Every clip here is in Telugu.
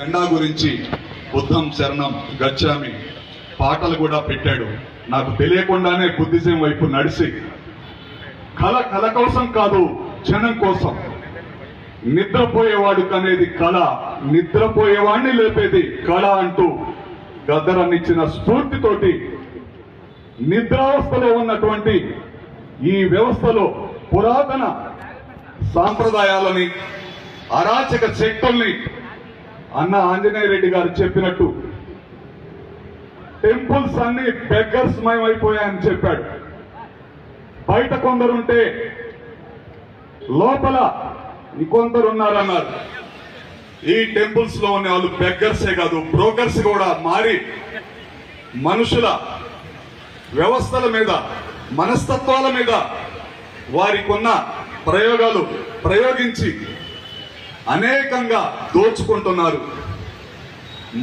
జెండా గురించి బుద్ధం శరణం గచ్చామి పాటలు కూడా పెట్టాడు. నాకు తెలియకుండానే బుద్ధిజం వైపు నడిచి కళ కోసం కాదు, జనం కోసం. నిద్రపోయేవాడు కనేది కళ, నిద్రపోయేవాడిని లేపేది కళ అంటూ గద్దరన్నిచ్చిన స్ఫూర్తితోటి నిద్రావస్థలో ఉన్నటువంటి ఈ వ్యవస్థలో పురాతన సాంప్రదాయాలని, అరాచక శక్తుల్ని అన్న ఆంజనేయ రెడ్డి గారు చెప్పినట్టు టెంపుల్స్ అన్ని బెగ్గర్స్ మయమైపోయాయని చెప్పాడు. బయట కొందరుంటే లోపల ఇంకొందరు ఉన్నారన్నారు. ఈ టెంపుల్స్ లో ఉన్న వాళ్ళు బెగ్గర్సే కాదు, బ్రోకర్స్ కూడా మారి మనుషుల వ్యవస్థల మీద, మనస్తత్వాల మీద వారికి ఉన్న ప్రయోగాలు ప్రయోగించి అనేకంగా దోచుకుంటున్నారు.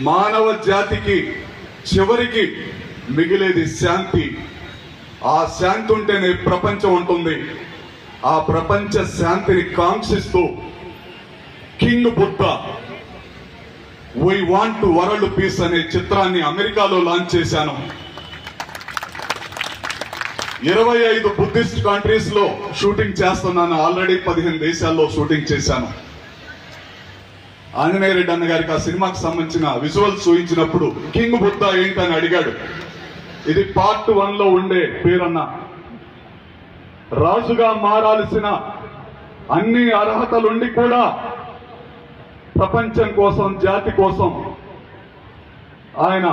మానవ జాతికి చివరికి మిగిలేది శాంతి. ఆ శాంతి ఉంటేనే ప్రపంచం ఉంటుంది. ఆ ప్రపంచ శాంతిని కాంక్షిస్తూ king Buddha we want to world peace అనే చిత్రాన్ని అమెరికాలో లాంచ్ చేశాను. 25 బుద్ధిస్ట్ కంట్రీస్ లో షూటింగ్ చేస్తున్నాను. ఆల్రెడీ 15 దేశాల్లో షూటింగ్ చేశాను. ఆంజనేయ రెడ్డి అన్న గారికి ఆ సినిమాకి సంబంధించిన విజువల్స్ చూపించినప్పుడు కింగ్ బుద్ధ ఏంటని అడిగాడు. ఇది పార్ట్ 1 లో ఉండే పేరన్న. రాజుగా మారాల్సిన అన్ని అర్హతలుండి కూడా ప్రపంచం కోసం, జాతి కోసం ఆయన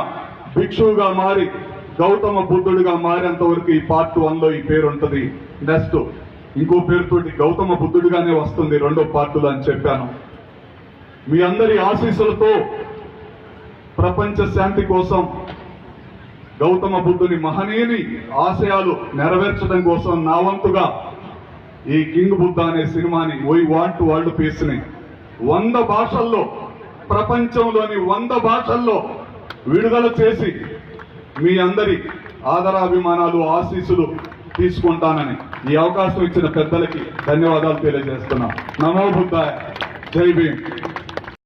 భిక్షువుగా మారి గౌతమ బుద్ధుడిగా మారేంత వరకు ఈ పార్ట్ 1 లో ఈ పేరు ఉంటుంది. నెక్స్ట్ ఇంకో పేరుతోటి గౌతమ బుద్ధుడిగానే వస్తుంది రెండో పార్టులో అని చెప్పాను. మీ అందరి ఆశీస్సులతో ప్రపంచ శాంతి కోసం, గౌతమ బుద్ధుని మహనీయుని ఆశయాలు నెరవేర్చడం కోసం నా వంతుగా ఈ కింగ్ బుద్ధ అనే సినిమాని we want to world piece ని 100 భాషల్లో, ప్రపంచంలోని 100 భాషల్లో విడుదల చేసి మీ అందరి ఆదరాభిమానాలు, ఆశీస్సులు తీసుకుంటానని ఈ అవకాశం ఇచ్చిన పెద్దలకి ధన్యవాదాలు తెలియజేస్తున్నా. నమో బుద్ధాయ. జై భీమ్.